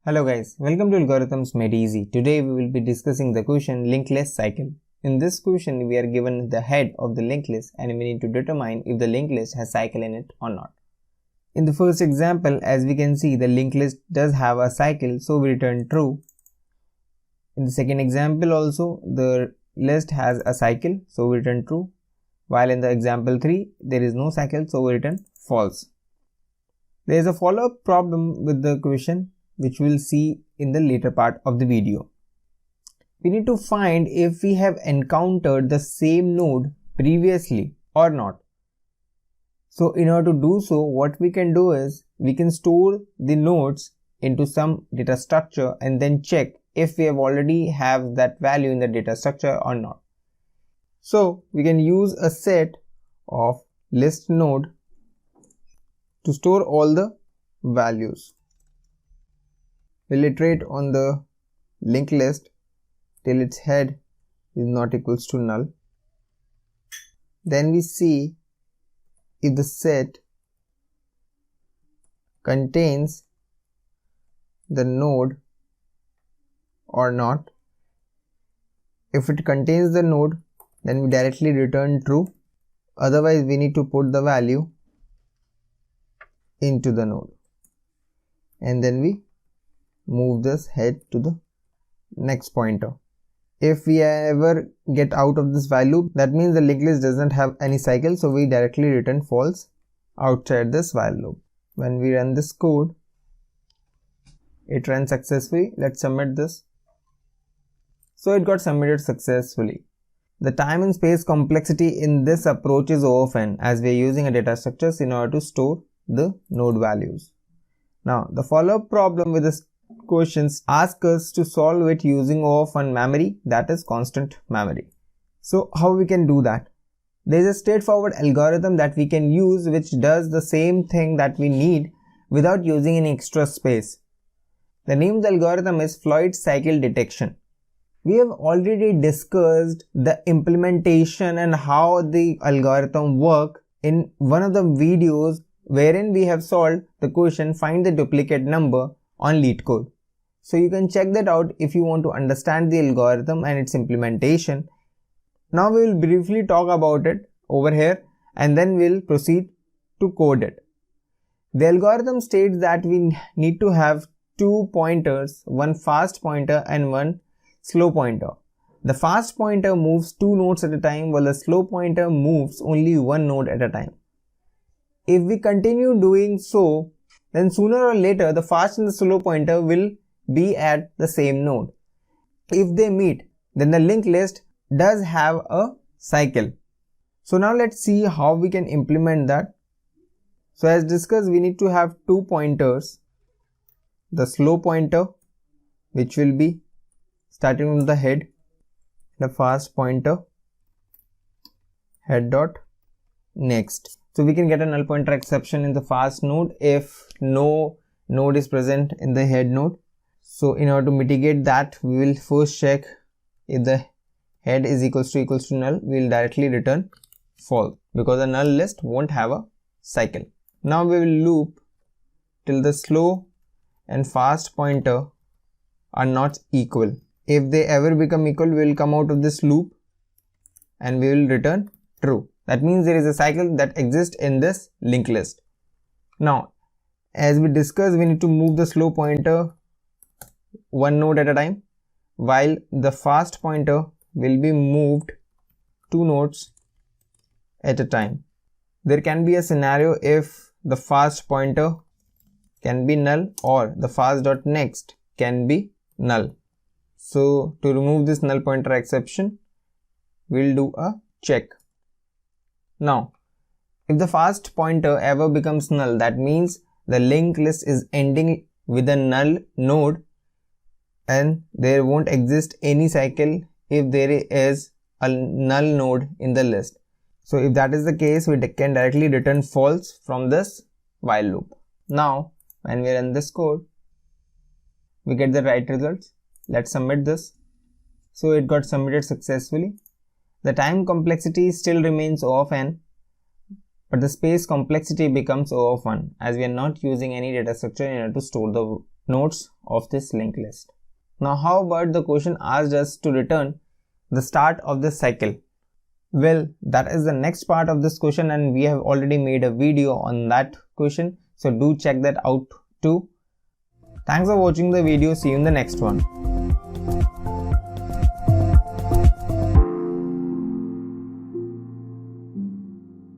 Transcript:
Hello guys, welcome to Algorithms Made Easy. Today we will be discussing the question linked list cycle. In this question we are given the head of the linked list and we need to determine if the linked list has cycle in it or not. In the first example, as we can see, the linked list does have a cycle, so we return true. In the second example also, the list has a cycle, so we return true. While in the example 3, there is no cycle, so we return false. There is a follow-up problem with the question, which we'll see in the later part of the video. We need to find if we have encountered the same node previously or not. So in order to do so, what we can do is we can store the nodes into some data structure and then check if we have already have that value in the data structure or not. So we can use a set of list node to store all the values. We'll iterate on the linked list till its head is not equals to null. Then we see if the set contains the node or not. If it contains the node, then we directly return true. Otherwise, we need to put the value into the node. And then we move this head to the next pointer. If we ever get out of this while loop, that means the linked list doesn't have any cycle, so we directly return false outside this while loop. When we run this code, it runs successfully. Let's submit this. So it got submitted successfully. The time and space complexity in this approach is O of n, as we are using a data structures in order to store the node values. Now the follow-up problem with this questions ask us to solve it using O of n memory, that is constant memory. So how we can do that? There is a straightforward algorithm that we can use which does the same thing that we need without using any extra space. The name of the algorithm is Floyd cycle detection. We have already discussed the implementation and how the algorithm works in one of the videos wherein we have solved the question find the duplicate number on Leetcode. So you can check that out if you want to understand the algorithm and its implementation. Now we will briefly talk about it over here and then we'll proceed to code it. The algorithm states that we need to have two pointers, one fast pointer and one slow pointer. The fast pointer moves two nodes at a time while the slow pointer moves only one node at a time. If we continue doing so, then sooner or later the fast and the slow pointer will be at the same node. If they meet, then the linked list does have a cycle. So now let's see how we can implement that. So as discussed, we need to have two pointers. The slow pointer, which will be starting from the head, the fast pointer, head dot next. So we can get a null pointer exception in the fast node if no node is present in the head node. So in order to mitigate that, we will first check if the head is equals to null. We will directly return false because the null list won't have a cycle. Now we will loop till the slow and fast pointer are not equal. If they ever become equal, we will come out of this loop and we will return true. That means there is a cycle that exists in this linked list. Now, as we discussed, we need to move the slow pointer one node at a time, while the fast pointer will be moved two nodes at a time. There can be a scenario if the fast pointer can be null or the fast dot next can be null. So to remove this null pointer exception, we'll do a check. Now, if the fast pointer ever becomes null, that means the linked list is ending with a null node and there won't exist any cycle if there is a null node in the list. So if that is the case, we can directly return false from this while loop. Now, when we run this code, we get the right results. Let's submit this. So it got submitted successfully. The time complexity still remains O of n, but the space complexity becomes O of 1 as we are not using any data structure in order to store the nodes of this linked list. Now how about the question asked us to return the start of this cycle? Well, that is the next part of this question, and we have already made a video on that question, so do check that out too. Thanks for watching the video. See you in the next one.